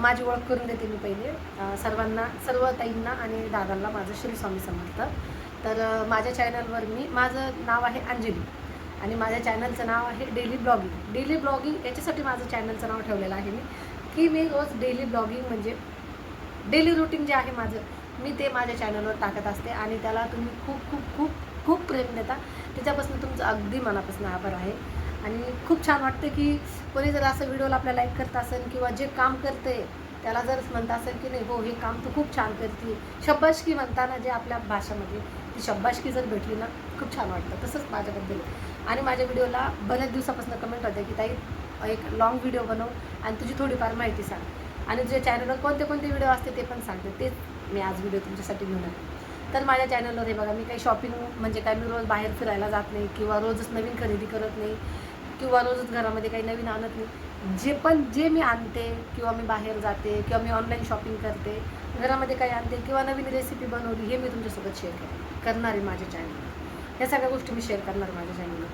माझी ओळख करून देते मी पहिले सर्वांना, सर्व ताईंना आणि दादांना माझं श्री स्वामी समर्थ. तर माझ्या चॅनलवर माझं नाव आहे अंजली आणि माझ्या चॅनलचं नाव आहे डेली ब्लॉगिंग. डेली ब्लॉगिंग याच्यासाठी माझं चॅनलचं नाव ठेवलेलं आहे मी, की मी रोज डेली ब्लॉगिंग म्हणजे डेली रुटीन जे आहे माझं, मी ते माझ्या चॅनलवर टाकत असते आणि त्याला तुम्ही खूप खूप खूप खूप प्रेम देता. त्याच्यापासून तुमचं अगदी मनापासून आभार आहे. आणि खूप छान वाटतं की कोणी जर असं व्हिडिओला आपल्या लाईक करत असेल किंवा जे काम करते त्याला जर म्हणता असेल की नाही हो हे काम तू खूप छान करते, शब्बाशकी म्हणताना जे आपल्या भाषेमध्ये ती शब्बाशकी जर भेटली ना खूप छान वाटतं. तसंच माझ्याबद्दल. आणि माझ्या व्हिडिओला बऱ्याच दिवसापासून कमेंट होते की ताई एक लॉंग व्हिडिओ बनव आणि तुझी थोडीफार माहिती सांग, आणि तुझ्या चॅनलवर कोणते कोणते व्हिडिओ असते ते पण सांगते. तेच मी आज व्हिडिओ तुमच्यासाठी घेऊन आले. तर माझ्या चॅनलवर हे बघा, मी काही शॉपिंग म्हणजे काय मी रोज बाहेर फिरायला जात नाही किंवा रोजच नवीन खरेदी करत नाही किंवा रोजच घरामध्ये काही नवीन आणत नाही. जे मी आणते किंवा मी बाहेर जाते किंवा मी ऑनलाईन शॉपिंग करते, घरामध्ये काही आणते किंवा नवीन रेसिपी बनवली, हे मी तुमच्यासोबत शेअर करणार आहे माझ्या चॅनलवर. ह्या सगळ्या गोष्टी मी शेअर करणार माझ्या चॅनलवर.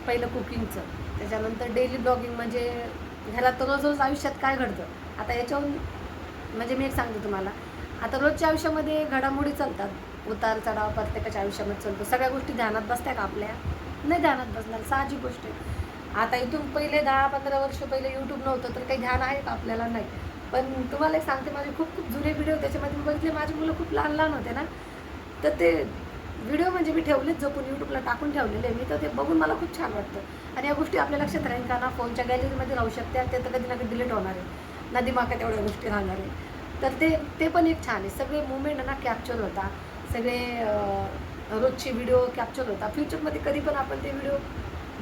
पहिलं कुकिंगचं, त्याच्यानंतर डेली ब्लॉगिंग म्हणजे घरात रोज रोज आयुष्यात काय घडतं. आता याच्याहून म्हणजे मी एक सांगते तुम्हाला, आता रोजच्या आयुष्यामध्ये घडामोडी चालतात, उतार चढाव प्रत्येकाच्या आयुष्यामध्ये चालतो. सगळ्या गोष्टी ध्यानात बसत्या का आपल्या? नाही ध्यानात बसणार, साहजिक गोष्ट आहे. आता इथून पहिले 10-15 वर्ष पहिले यूट्यूब नव्हतं तर काही ध्यान आहे का आपल्याला? नाही. पण तुम्हाला एक सांगते, माझे खूप खूप जुने व्हिडिओ त्याच्यामध्ये मी बघितले. माझी मुलं खूप लहान लहान होते ना, तर ते व्हिडिओ म्हणजे मी ठेवलेच जपून, यूट्यूबला टाकून ठेवलेले मी. तर ते बघून मला खूप छान वाटतं. आणि या गोष्टी आपल्या लक्षात राहील का ना, फोनच्या गॅलरीमध्ये राहू शकत्या, ते तर कधी ना कधी डिलीट होणार आहे ना, दिमागात एवढ्या गोष्टी राहणार आहे. तर ते पण एक छान आहे. सगळे मुवमेंट ना कॅप्चर होता, सगळे रोजचे व्हिडिओ कॅप्चर होता. फ्युचरमध्ये कधी पण आपण ते व्हिडिओ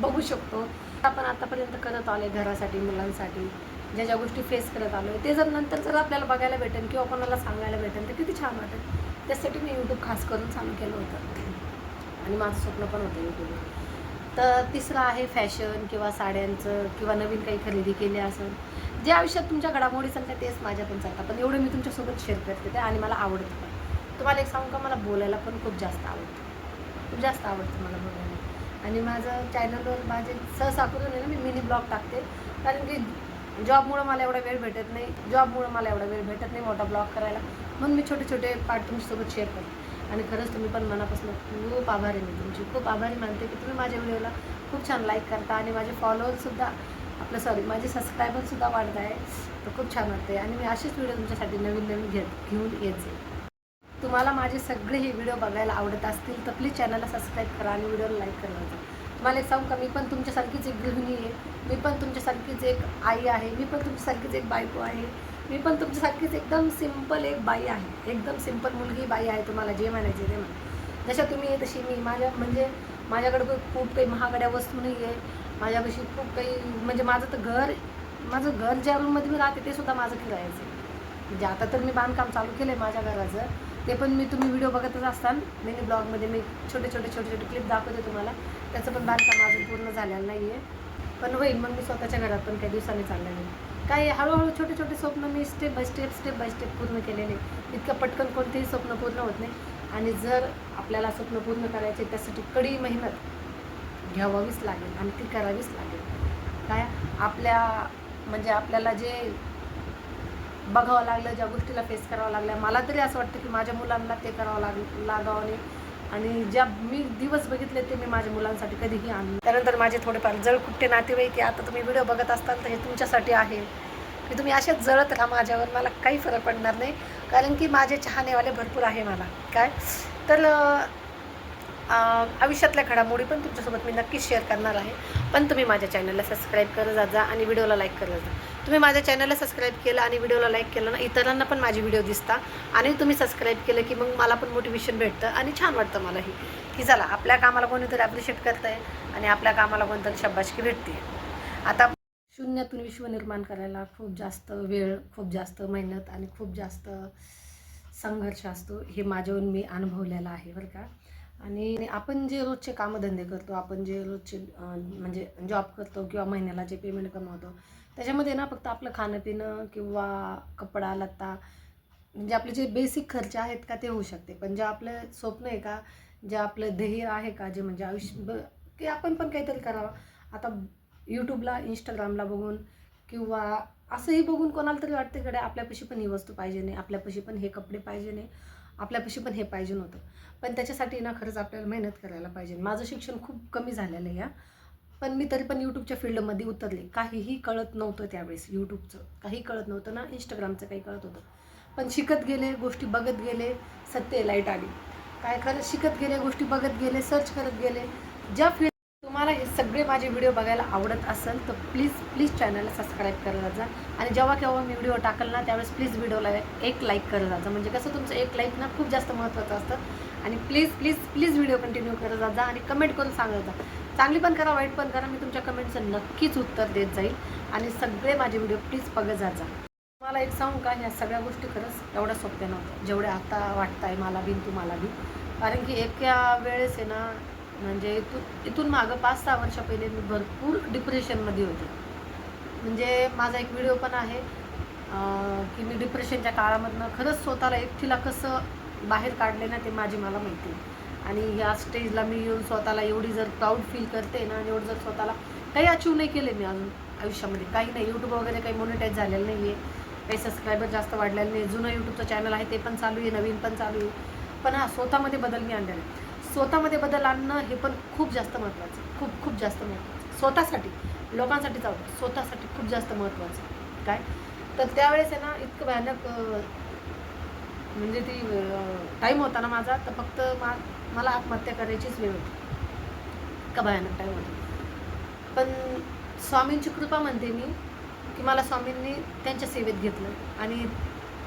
बघू शकतो. आपण आतापर्यंत करत आलो आहे घरासाठी, मुलांसाठी, ज्या ज्या गोष्टी फेस करत आलो आहे, ते जर नंतर जर आपल्याला बघायला भेटेल किंवा कोणाला सांगायला भेटेल तर किती छान वाटेल. त्यासाठी मी यूट्यूब खास करून चालू केलं होतं आणि माझं स्वप्न पण होतं यूट्यूबवर. तर तिसरं आहे फॅशन किंवा साड्यांचं किंवा नवीन काही खरेदी केली असेल, जे आयुष्यात तुमच्या घडामोडी चालतात तेच माझ्या पण चालतात. पण एवढं मी तुमच्यासोबत शेअर करते ते, आणि मला आवडतं पण. तुम्हाला एक सांगू का, मला बोलायला पण खूप जास्त आवडतं, खूप जास्त आवडतं मला बोलायला. आणि माझं चॅनलवर माझे सहसा करून आहे ना मी मिनी ब्लॉग टाकते, कारण की जॉबमुळं मला एवढा वेळ भेटत नाही मोठा ब्लॉग करायला. म्हणून मी छोटे छोटे पार्ट तुमच्यासोबत शेअर करते. आणि खरंच तुम्ही पण मनापासून खूप आभारी, मी तुमची खूप आभारी मानते की तुम्ही माझ्या व्हिडिओला खूप छान लाईक करता आणि माझे फॉलोअर्ससुद्धा माझे सबस्क्रायबरसुद्धा वाढत आहे. तर खूप छान वाटते. आणि मी असेच व्हिडिओ तुमच्यासाठी नवीन नवीन घेऊन येत जाईल. तुम्हाला माझे सगळे हे व्हिडिओ बघायला आवडत असतील तर प्लीज चॅनलला सबस्क्राईब करा आणि व्हिडिओला लाईक करा. तुम्हाला एक सांगू का, मी पण तुमच्यासारखीच एक गृहिणी आहे, मी पण तुमच्यासारखीच एक आई आहे, मी पण तुमच्यासारखीच एक बायको आहे, मी पण तुमच्यासारखीच एकदम सिम्पल एक बाई आहे, एकदम सिम्पल मुलगी बाई आहे. तुम्हाला जे म्हणायचे ते म्हणा. जशा तुम्ही आहे तशी मी. माझ्याकडं खूप काही महागड्या वस्तू नाही आहे, माझ्यापाशी खूप काही म्हणजे माझं घर ज्या रूममध्ये मी राहते ते सुद्धा माझं फिरायचं आहे. म्हणजे आता तर मी बांधकाम चालू केलं आहे माझ्या घराचं, ते पण तुम्ही व्हिडिओ बघतच असताल. मिनी ब्लॉगमध्ये मी छोटे क्लिप दाखवते तुम्हाला. त्याचं पण बांधकाम अजून पूर्ण झालेलं नाही आहे, पण होईल. मग मी स्वतःच्या घरात पण काही दिवसांनी चाललेलं नाही. काही हळूहळू छोटे स्वप्न मी स्टेप बाय स्टेप पूर्ण केलेले. इतकं पटकन कोणतेही स्वप्न पूर्ण होत नाही. आणि जर आपल्याला स्वप्न पूर्ण करायचे त्यासाठी कडी मेहनत घ्यावावीच लागेल आणि ती करावीच लागेल. काय आपल्याला जे बघावं लागलं, ज्या गोष्टीला फेस करावं लागल्या, मला तरी असं वाटतं की माझ्या मुलांना ते करावं लागावं नाही. आणि ज्या मी दिवस बघितले ते मी माझ्या मुलांसाठी कधीही आणले. त्यानंतर माझे थोडेफार जळकुट्टे नातेवाईक, आता तुम्ही व्हिडिओ बघत असताल तर हे तुमच्यासाठी आहे की तुम्ही असेच जळत राहा माझ्यावर, मला काही फरक पडणार नाही. कारण की माझे चाहनेवाले भरपूर आहे मला. काय तर आयुष्यातल्या घडामोडी पण तुमच्यासोबत मी नक्कीच शेअर करणार आहे. पण तुम्ही माझ्या चॅनलला सबस्क्राईब करत जा आणि व्हिडिओला लाईक करत जा. तुम्ही माझ्या चॅनलला सबस्क्राईब केलं आणि व्हिडिओला लाईक केलं ना, इतरांना पण माझे व्हिडिओ दिसता आणि तुम्ही सबस्क्राईब केलं की मग मला पण मोटिवेशन भेटतं आणि छान वाटतं मलाही की चला आपल्या कामाला कोणीतरी ॲप्रिशिएट करतं आहे आणि आपल्या कामाला कोणतरी शाबासकी भेटते. आता शून्यातून विश्व निर्माण करायला खूप जास्त वेळ, खूप जास्त मेहनत आणि खूप जास्त संघर्ष असतो, हे माझ्याहून मी अनुभवलेलं आहे बरं का. आणि आपण जे रोजचे कामधंदे करतो, आपण जे रोजचे म्हणजे जॉब करतो किंवा महिन्याला जे पेमेंट कमवतो, त्याच्यामध्ये ना फक्त आपलं खाणं पिणं किंवा कपडा लत्ता म्हणजे आपले जे बेसिक खर्च आहेत का ते होऊ शकते. पण जे आपलं स्वप्न आहे का, जे आपलं ध्येय आहे का, जे म्हणजे आयुष्य की आपण पण काहीतरी करावं. आता यूट्यूबला, इंस्टाग्रामला बघून किंवा असंही बघून कोणाला तरी वाटते कडे आपल्यापाशी पण ही वस्तू पाहिजे नाही, आपल्यापाशी पण हे कपडे पाहिजे नाही, आपल्यापाशी पण हे पाहिजे नव्हतं. पण त्याच्यासाठी ना खरंच आपल्याला मेहनत करायला पाहिजे. माझं शिक्षण खूप कमी झालेलं आहे पण मी तरी पण यूट्यूबच्या फील्डमध्ये उतरले. काहीही कळत नव्हतं त्यावेळेस, यूट्यूबचं काही कळत नव्हतं ना, इंस्टाग्रामचं काही कळत होतं. पण शिकत गेले, गोष्टी बघत गेले, सत्य लाईट आली. काय खरं शिकत गेले, गोष्टी बघत गेले, सर्च करत गेले. ज्या फील्ड तुम्हाला हे सगळे माझे व्हिडिओ बघायला आवडत असेल तर प्लीज चॅनलला सबस्क्राईब करायला जा. आणि जेव्हा केव्हा मी व्हिडिओ टाकल ना त्यावेळेस प्लीज व्हिडिओला एक लाईक करायला जा. म्हणजे कसं तुमचं एक लाईक ना खूप जास्त महत्त्वाचं असतं. आणि प्लीज व्हिडिओ कंटिन्यू करत जा आणि कमेंट करून सांगत जा. चांगली पण करा, वाईट पण करा, मी तुमच्या कमेंटचं नक्कीच उत्तर देत जाईल. आणि सगळे माझे व्हिडिओ प्लीज बघत जा. मला एक सांगू का, ह्या सगळ्या गोष्टी खरंच एवढ्या सोप्या नव्हत्या जेवढ्या आता वाटत आहे मला बी तुम्हाला बी. कारण की एका वेळेस आहे ना, म्हणजे इथून मागं 5-6 वर्षा पहिले मी भरपूर डिप्रेशनमध्ये होते. म्हणजे माझा एक व्हिडिओ पण आहे की मी डिप्रेशनच्या काळामधनं खरंच स्वतःला एकटीला कसं बाहेर काढले ना ते मला माहिती आहे. आणि ह्या स्टेजला मी येऊन स्वतःला एवढी जर प्राऊड फील करते ना, आणि एवढं जर स्वतःला काही अचीव नाही केले मी अजून आयुष्यामध्ये, काही नाही. यूट्यूब वगैरे काही मॉनिटाईज झालेलं नाही आहे, काही सबस्क्रायबर जास्त वाढलेलं नाही. जुनं यूट्यूबचं चॅनल आहे ते पण चालू आहे, नवीन पण चालू आहे. पण हां, स्वतःमध्ये बदल मी आणलेला आहे. स्वतःमध्ये बदल आणणं हे पण खूप जास्त महत्त्वाचं, खूप जास्त महत्त्वाचं. स्वतःसाठी, लोकांसाठी जाऊ, स्वतःसाठी खूप जास्त महत्त्वाचं. काय तर त्यावेळेस आहे ना, इतकं भयानक म्हणजे ती टाईम होता ना माझा, तर फक्त मला आत्महत्या करायचीच वेळ होती. इतका भयानक टाईम होता. पण स्वामींची कृपा म्हणते मी, की मला स्वामींनी त्यांच्या सेवेत घेतलं आणि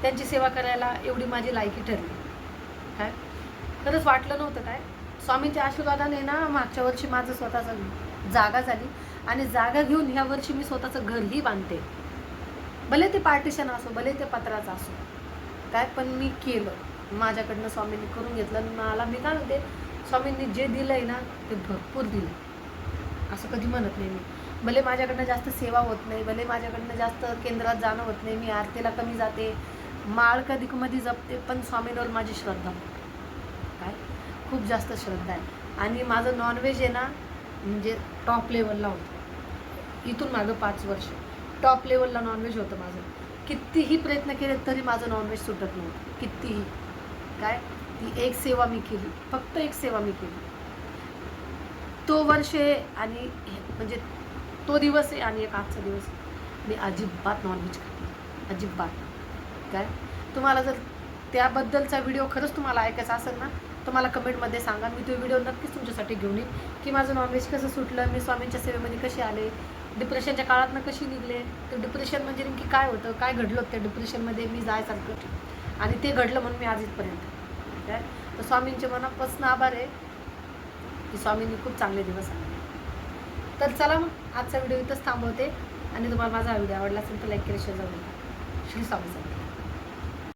त्यांची सेवा करायला एवढी माझी लायकी ठरली. काय खरंच वाटलं नव्हतं काय. स्वामींच्या आशीर्वादाने ना मागच्या वर्षी माझं स्वतःचं जागा झाली आणि जागा घेऊन ह्या वर्षी मी स्वतःचं घरही बांधते. भले ते पार्टिशन असो, भले ते पत्राचं असो, काय पण मी केलं. माझ्याकडनं स्वामींनी करून घेतलं. मला मी काय म्हणते, स्वामींनी जे दिलं आहे ना ते भरपूर दिलं, असं कधी म्हणत नाही मी. भले माझ्याकडनं जास्त सेवा होत नाही, भले माझ्याकडनं जास्त केंद्रात जाणं होत नाही, मी आरतीला कमी जाते, माळ कधी कधी जपते, पण स्वामींवर माझी श्रद्धा काय खूप जास्त श्रद्धा आहे. आणि माझं नॉनव्हेज आहे ना, म्हणजे टॉप लेवलला होतं. इथून मागं 5 वर्ष टॉप लेवलला नॉनव्हेज होतं माझं. कितीही प्रयत्न केले तरी माझं नॉनव्हेज सुटत नव्हतं, कितीही. काय ती एक सेवा मी केली, फक्त एक सेवा मी केली. तो वर्ष आहे आणि म्हणजे तो दिवस आहे आणि एक आजचा दिवस. मी अजिबात नॉनव्हेज खाते, अजिबात. काय तुम्हाला जर त्याबद्दलचा व्हिडिओ खरंच तुम्हाला ऐकायचा असेल ना, तर मला कमेंटमध्ये सांगा. मी तो व्हिडिओ नक्कीच तुमच्यासाठी घेऊन येईन, की माझं नॉनव्हेज कसं सुटलं, मी स्वामींच्या सेवेमध्ये कशी आले, डिप्रेशनच्या काळातनं कशी निघले, तर डिप्रेशन म्हणजे नेमकी काय होतं, काय घडलं होतं त्या डिप्रेशनमध्ये मी जायसारखं, आणि ते घडलं म्हणून मी आज इथपर्यंत. काय तर स्वामींचे मनापासून आभार आहे की स्वामींनी खूप चांगले दिवस आणले. तर चला मग आजचा व्हिडिओ इथंच थांबवते. आणि तुम्हाला माझा हा व्हिडिओ आवडला असेल तर लाईक केल्याशिवाय जाऊ नका. श्री स्वामी समर्थ.